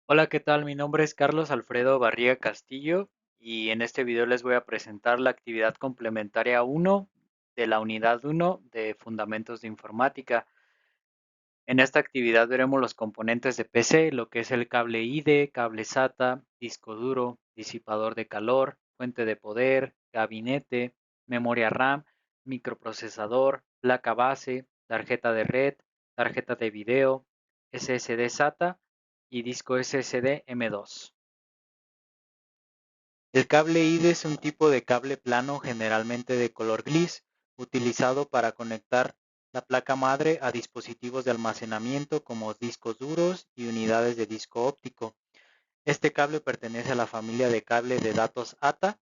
Hola, ¿qué tal? Mi nombre es Carlos Alfredo Barriga Castillo y en este video les voy a presentar la actividad complementaria 1 de la unidad 1 de Fundamentos de Informática. En esta actividad veremos los componentes de PC, lo que es el cable IDE, cable SATA, disco duro, disipador de calor, fuente de poder, gabinete, memoria RAM, microprocesador, placa base, tarjeta de red, tarjeta de video, SSD SATA y disco SSD M2. El cable IDE es un tipo de cable plano generalmente de color gris, utilizado para conectar la placa madre a dispositivos de almacenamiento como discos duros y unidades de disco óptico. Este cable pertenece a la familia de cable de datos ATA.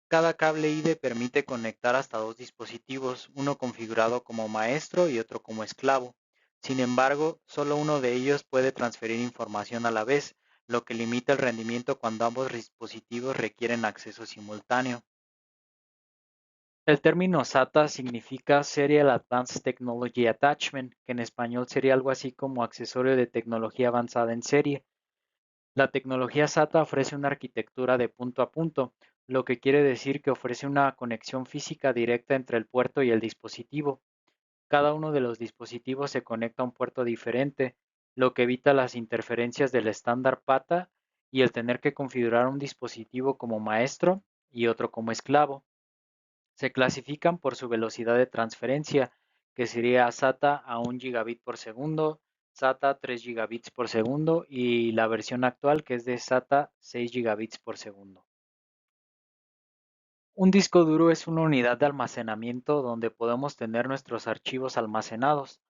Cada cable IDE permite conectar hasta dos dispositivos, uno configurado como maestro y otro como esclavo. Sin embargo, solo uno de ellos puede transferir información a la vez, lo que limita el rendimiento cuando ambos dispositivos requieren acceso simultáneo. El término SATA significa Serial Advanced Technology Attachment, que en español sería algo así como accesorio de tecnología avanzada en serie. La tecnología SATA ofrece una arquitectura de punto a punto, lo que quiere decir que ofrece una conexión física directa entre el puerto y el dispositivo. Cada uno de los dispositivos se conecta a un puerto diferente, lo que evita las interferencias del estándar PATA y el tener que configurar un dispositivo como maestro y otro como esclavo. Se clasifican por su velocidad de transferencia, que sería SATA a 1 gigabit por segundo, SATA 3 gigabits por segundo y la versión actual que es de SATA 6 gigabits por segundo. Un disco duro es una unidad de almacenamiento donde podemos tener nuestros archivos almacenados.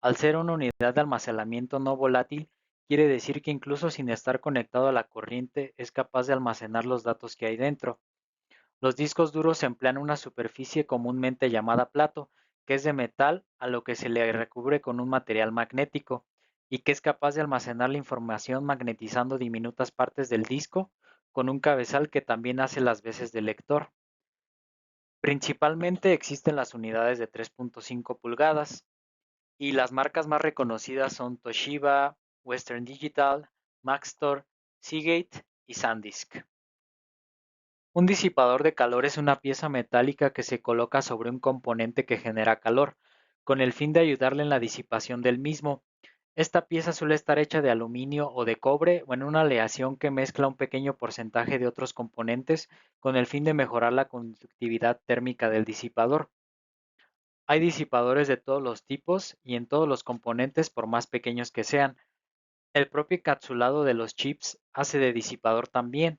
Al ser una unidad de almacenamiento no volátil, quiere decir que incluso sin estar conectado a la corriente es capaz de almacenar los datos que hay dentro. Los discos duros emplean una superficie comúnmente llamada plato, que es de metal a lo que se le recubre con un material magnético y que es capaz de almacenar la información magnetizando diminutas partes del disco con un cabezal que también hace las veces de lector. Principalmente existen las unidades de 3.5 pulgadas y las marcas más reconocidas son Toshiba, Western Digital, Maxtor, Seagate y SanDisk. Un disipador de calor es una pieza metálica que se coloca sobre un componente que genera calor, con el fin de ayudarle en la disipación del mismo. Esta pieza suele estar hecha de aluminio o de cobre o en una aleación que mezcla un pequeño porcentaje de otros componentes con el fin de mejorar la conductividad térmica del disipador. Hay disipadores de todos los tipos y en todos los componentes por más pequeños que sean. El propio encapsulado de los chips hace de disipador también.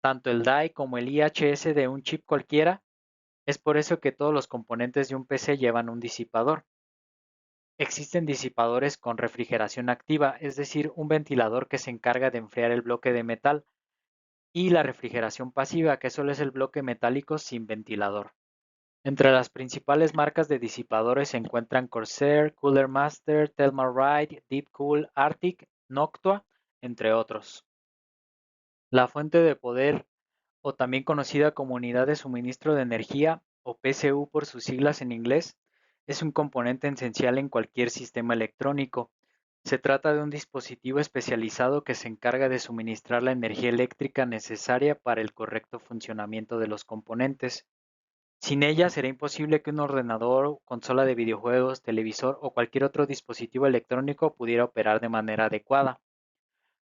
Tanto el DIE como el IHS de un chip cualquiera, es por eso que todos los componentes de un PC llevan un disipador. Existen disipadores con refrigeración activa, es decir, un ventilador que se encarga de enfriar el bloque de metal, y la refrigeración pasiva, que solo es el bloque metálico sin ventilador. Entre las principales marcas de disipadores se encuentran Corsair, Cooler Master, Thermalright, Deepcool, Arctic, Noctua, entre otros. La fuente de poder, o también conocida como unidad de suministro de energía, o PSU por sus siglas en inglés, es un componente esencial en cualquier sistema electrónico. Se trata de un dispositivo especializado que se encarga de suministrar la energía eléctrica necesaria para el correcto funcionamiento de los componentes. Sin ella será imposible que un ordenador, consola de videojuegos, televisor o cualquier otro dispositivo electrónico pudiera operar de manera adecuada.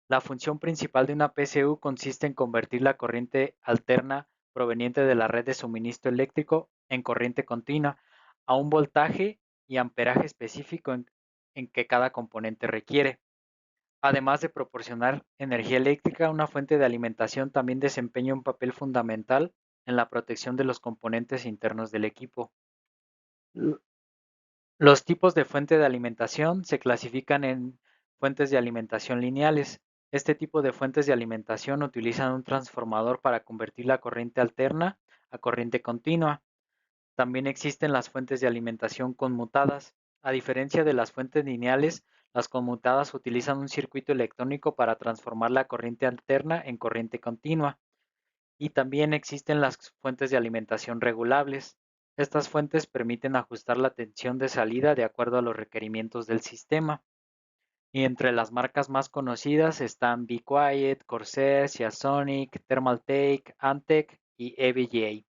La función principal de una PSU consiste en convertir la corriente alterna proveniente de la red de suministro eléctrico en corriente continua a un voltaje y amperaje específico en que cada componente requiere. Además de proporcionar energía eléctrica, una fuente de alimentación también desempeña un papel fundamental en la protección de los componentes internos del equipo. Los tipos de fuente de alimentación se clasifican en fuentes de alimentación lineales. Este tipo de fuentes de alimentación utilizan un transformador para convertir la corriente alterna a corriente continua. También existen las fuentes de alimentación conmutadas. A diferencia de las fuentes lineales, las conmutadas utilizan un circuito electrónico para transformar la corriente alterna en corriente continua. Y también existen las fuentes de alimentación regulables. Estas fuentes permiten ajustar la tensión de salida de acuerdo a los requerimientos del sistema. Y entre las marcas más conocidas están Be Quiet, Corsair, Seasonic, Thermaltake, Antec y EVGA.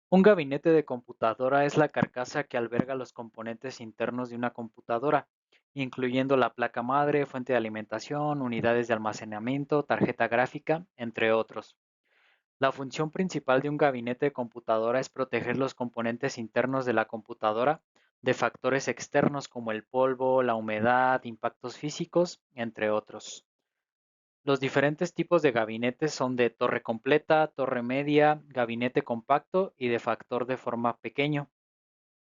Un gabinete de computadora es la carcasa que alberga los componentes internos de una computadora, incluyendo la placa madre, fuente de alimentación, unidades de almacenamiento, tarjeta gráfica, entre otros. La función principal de un gabinete de computadora es proteger los componentes internos de la computadora de factores externos como el polvo, la humedad, impactos físicos, entre otros. Los diferentes tipos de gabinetes son de torre completa, torre media, gabinete compacto y de factor de forma pequeño.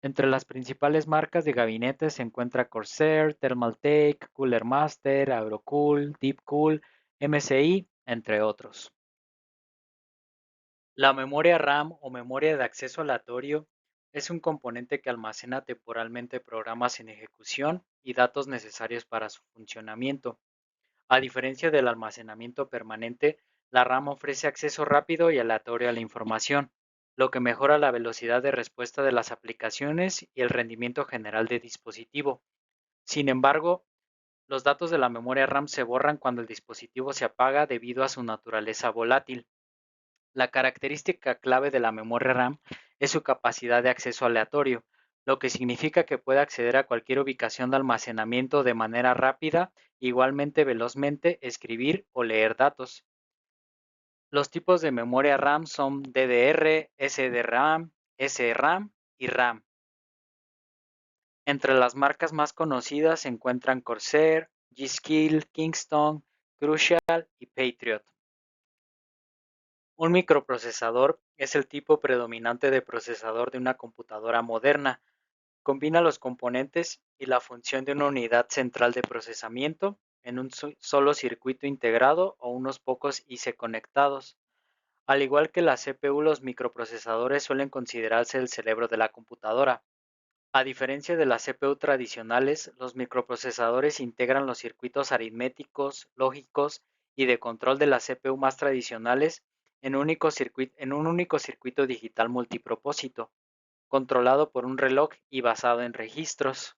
Entre las principales marcas de gabinetes se encuentra Corsair, Thermaltake, Cooler Master, Aerocool, Deepcool, MSI, entre otros. La memoria RAM o memoria de acceso aleatorio es un componente que almacena temporalmente programas en ejecución y datos necesarios para su funcionamiento. A diferencia del almacenamiento permanente, la RAM ofrece acceso rápido y aleatorio a la información, lo que mejora la velocidad de respuesta de las aplicaciones y el rendimiento general del dispositivo. Sin embargo, los datos de la memoria RAM se borran cuando el dispositivo se apaga debido a su naturaleza volátil. La característica clave de la memoria RAM es su capacidad de acceso aleatorio, lo que significa que puede acceder a cualquier ubicación de almacenamiento de manera rápida, igualmente velozmente escribir o leer datos. Los tipos de memoria RAM son DDR, SDRAM, SRAM y RAM. Entre las marcas más conocidas se encuentran Corsair, G-Skill, Kingston, Crucial y Patriot. Un microprocesador es el tipo predominante de procesador de una computadora moderna. Combina los componentes y la función de una unidad central de procesamiento en un solo circuito integrado o unos pocos IC conectados. Al igual que la CPU, los microprocesadores suelen considerarse el cerebro de la computadora. A diferencia de las CPU tradicionales, los microprocesadores integran los circuitos aritméticos, lógicos y de control de las CPU más tradicionales en un único circuito digital multipropósito, controlado por un reloj y basado en registros.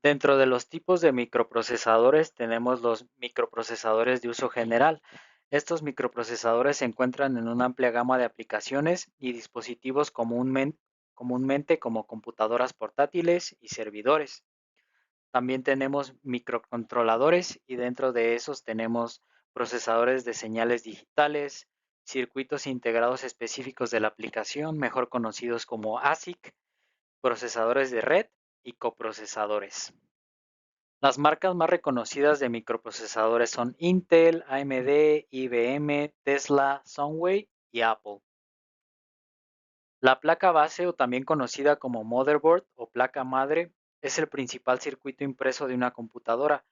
Dentro de los tipos de microprocesadores tenemos los microprocesadores de uso general. Estos microprocesadores se encuentran en una amplia gama de aplicaciones y dispositivos comúnmente como computadoras portátiles y servidores. También tenemos microcontroladores y dentro de esos tenemos procesadores de señales digitales, circuitos integrados específicos de la aplicación, mejor conocidos como ASIC, procesadores de red y coprocesadores. Las marcas más reconocidas de microprocesadores son Intel, AMD, IBM, Tesla, Sunway y Apple. La placa base, o también conocida como motherboard o placa madre, es el principal circuito impreso de una computadora.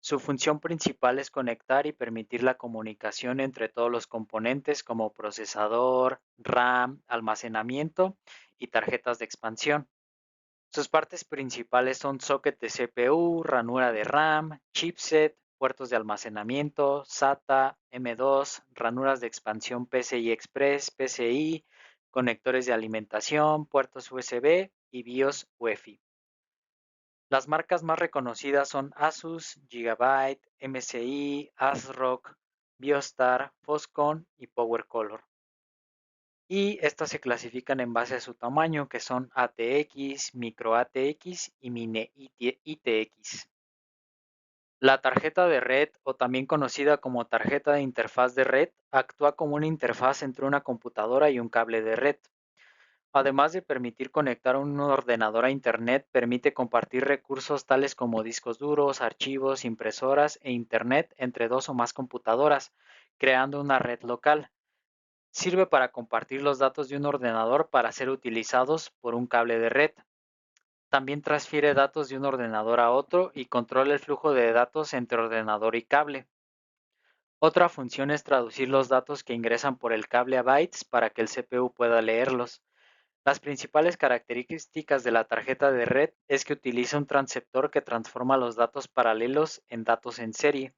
Su función principal es conectar y permitir la comunicación entre todos los componentes como procesador, RAM, almacenamiento y tarjetas de expansión. Sus partes principales son socket de CPU, ranura de RAM, chipset, puertos de almacenamiento, SATA, M2, ranuras de expansión PCI Express, PCI, conectores de alimentación, puertos USB y BIOS UEFI. Las marcas más reconocidas son Asus, Gigabyte, MSI, ASRock, Biostar, Foxconn y PowerColor. Y estas se clasifican en base a su tamaño, que son ATX, Micro ATX y Mini ITX. La tarjeta de red, o también conocida como tarjeta de interfaz de red, actúa como una interfaz entre una computadora y un cable de red. Además de permitir conectar un ordenador a Internet, permite compartir recursos tales como discos duros, archivos, impresoras e Internet entre dos o más computadoras, creando una red local. Sirve para compartir los datos de un ordenador para ser utilizados por un cable de red. También transfiere datos de un ordenador a otro y controla el flujo de datos entre ordenador y cable. Otra función es traducir los datos que ingresan por el cable a bytes para que el CPU pueda leerlos. Las principales características de la tarjeta de red es que utiliza un transceptor que transforma los datos paralelos en datos en serie.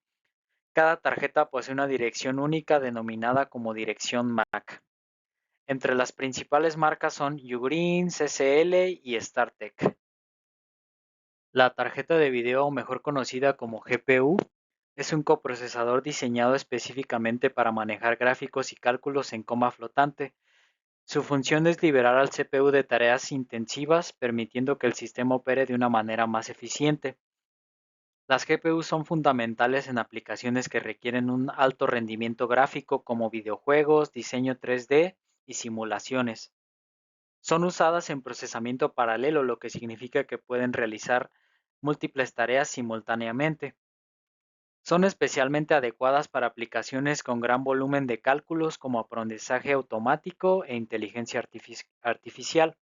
Cada tarjeta posee una dirección única denominada como dirección MAC. Entre las principales marcas son Ugreen, CCL y StarTech. La tarjeta de video, mejor conocida como GPU, es un coprocesador diseñado específicamente para manejar gráficos y cálculos en coma flotante. Su función es liberar al CPU de tareas intensivas, permitiendo que el sistema opere de una manera más eficiente. Las GPU son fundamentales en aplicaciones que requieren un alto rendimiento gráfico como videojuegos, diseño 3D y simulaciones. Son usadas en procesamiento paralelo, lo que significa que pueden realizar múltiples tareas simultáneamente. Son especialmente adecuadas para aplicaciones con gran volumen de cálculos como aprendizaje automático e inteligencia artificial.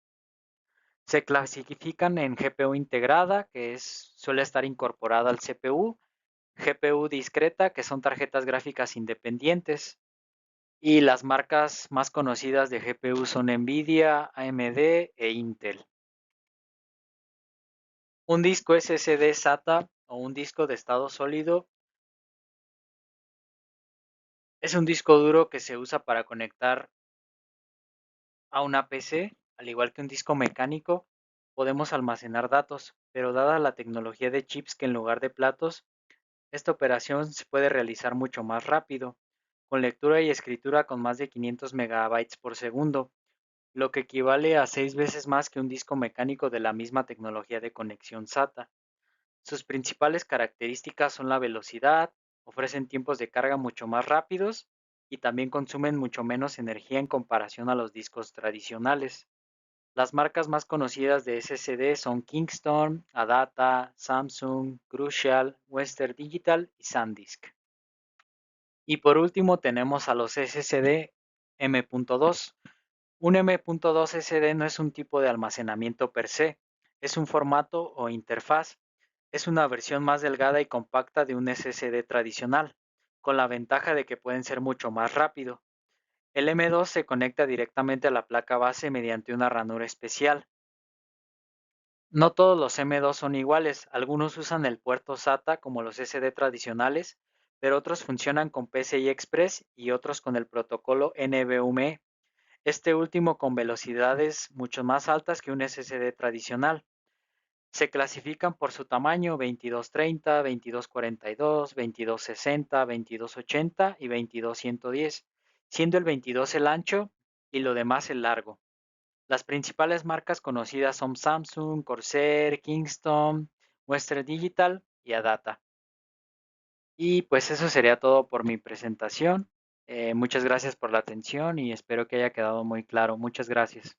Se clasifican en GPU integrada, suele estar incorporada al CPU, GPU discreta, que son tarjetas gráficas independientes, y las marcas más conocidas de GPU son Nvidia, AMD e Intel. Un disco SSD SATA o un disco de estado sólido es un disco duro que se usa para conectar a una PC. Al igual que un disco mecánico, podemos almacenar datos, pero dada la tecnología de chips que en lugar de platos, esta operación se puede realizar mucho más rápido, con lectura y escritura con más de 500 megabytes por segundo, lo que equivale a 6 veces más que un disco mecánico de la misma tecnología de conexión SATA. Sus principales características son la velocidad, ofrecen tiempos de carga mucho más rápidos y también consumen mucho menos energía en comparación a los discos tradicionales. Las marcas más conocidas de SSD son Kingston, Adata, Samsung, Crucial, Western Digital y SanDisk. Y por último tenemos a los SSD M.2. Un M.2 SD no es un tipo de almacenamiento per se, es un formato o interfaz. Es una versión más delgada y compacta de un SSD tradicional, con la ventaja de que pueden ser mucho más rápido. El M2 se conecta directamente a la placa base mediante una ranura especial. No todos los M2 son iguales, algunos usan el puerto SATA como los SD tradicionales, pero otros funcionan con PCI Express y otros con el protocolo NVMe, este último con velocidades mucho más altas que un SSD tradicional. Se clasifican por su tamaño: 2230, 2242, 2260, 2280 y 22110, siendo el 22 el ancho y lo demás el largo. Las principales marcas conocidas son Samsung, Corsair, Kingston, Western Digital y Adata. Y pues eso sería todo por mi presentación. Muchas gracias por la atención y espero que haya quedado muy claro. Muchas gracias.